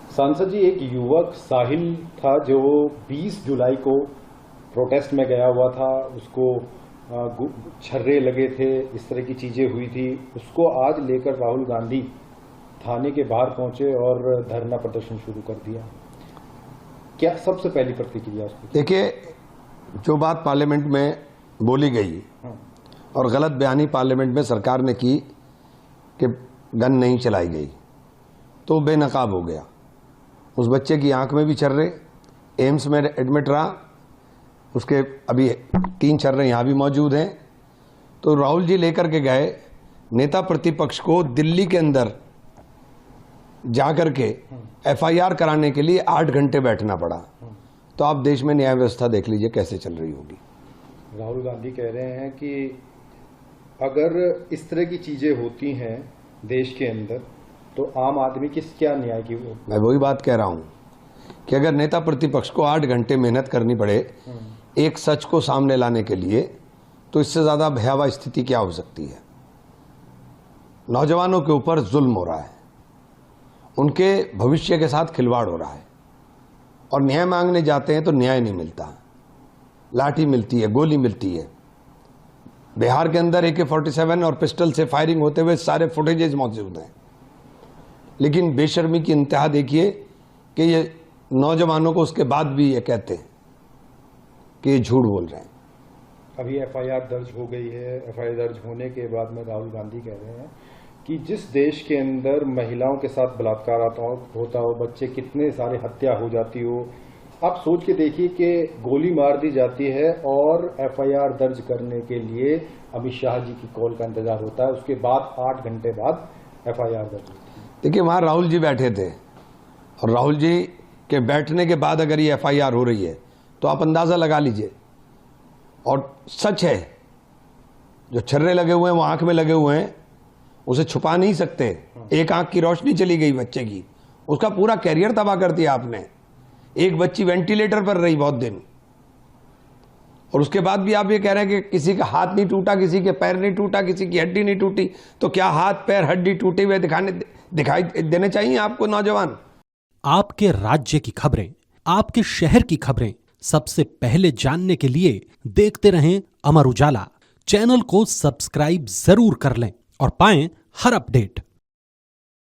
सांसद जी, एक युवक साहिल था जो 20 जुलाई को प्रोटेस्ट में गया हुआ था, उसको छर्रे लगे थे, इस तरह की चीजें हुई थी। उसको आज लेकर राहुल गांधी थाने के बाहर पहुंचे और धरना प्रदर्शन शुरू कर दिया। क्या सबसे पहली प्रतिक्रिया उसकी? देखिए, जो बात पार्लियामेंट में बोली गई और गलत बयानी पार्लियामेंट में सरकार ने की कि गन नहीं चलाई गई, तो बेनकाब हो गया। उस बच्चे की आंख में भी छर्रे, एम्स में एडमिट रहा, उसके अभी 3 छर्रे यहां भी मौजूद हैं। तो राहुल जी लेकर के गए, नेता प्रतिपक्ष को दिल्ली के अंदर जाकर के एफआईआर कराने के लिए 8 घंटे बैठना पड़ा। तो आप देश में न्याय व्यवस्था देख लीजिए कैसे चल रही होगी। राहुल गांधी कह रहे हैं कि अगर इस तरह की चीजें होती हैं देश के अंदर तो आम आदमी की क्या न्याय की हो? मैं वही बात कह रहा हूं कि अगर नेता प्रतिपक्ष को 8 घंटे मेहनत करनी पड़े एक सच को सामने लाने के लिए, तो इससे ज्यादा भयावह स्थिति क्या हो सकती है। नौजवानों के ऊपर जुल्म हो रहा है, उनके भविष्य के साथ खिलवाड़ हो रहा है, और न्याय मांगने जाते हैं तो न्याय नहीं मिलता, लाठी मिलती है, गोली मिलती है। बिहार के अंदर AK-47 और पिस्टल से फायरिंग होते हुए सारे फुटेजेस मौजूद हैं, लेकिन बेशर्मी की इंतहा देखिए कि ये नौजवानों को उसके बाद भी ये कहते हैं कि ये झूठ बोल रहे हैं। अभी एफआईआर दर्ज हो गई है। एफआईआर दर्ज होने के बाद में राहुल गांधी कह रहे हैं कि जिस देश के अंदर महिलाओं के साथ बलात्कार होता हो, बच्चे कितने सारे हत्या हो जाती हो, आप सोच के देखिए कि गोली मार दी जाती है और एफआईआर दर्ज करने के लिए अमित शाह जी की कॉल का इंतजार होता है। उसके बाद 8 घंटे बाद एफआईआर दर्ज होती है। देखिए, वहां राहुल जी बैठे थे और राहुल जी के बैठने के बाद अगर ये एफआईआर हो रही है तो आप अंदाजा लगा लीजिए। और सच है, जो छर्रे लगे हुए हैं वो आंख में लगे हुए हैं, उसे छुपा नहीं सकते। एक आंख की रोशनी चली गई बच्चे की, उसका पूरा कैरियर तबाह कर दिया आपने। एक बच्ची वेंटिलेटर पर रही बहुत दिन, और उसके बाद भी आप ये कह रहे हैं कि किसी का हाथ नहीं टूटा, किसी के पैर नहीं टूटा, किसी की हड्डी नहीं टूटी। तो क्या हाथ पैर हड्डी टूटे हुए दिखाई देने चाहिए आपको नौजवान? आपके राज्य की खबरें, आपके शहर की खबरें सबसे पहले जानने के लिए देखते रहें अमर उजाला। चैनल को सब्सक्राइब जरूर कर लें और पाएं हर अपडेट।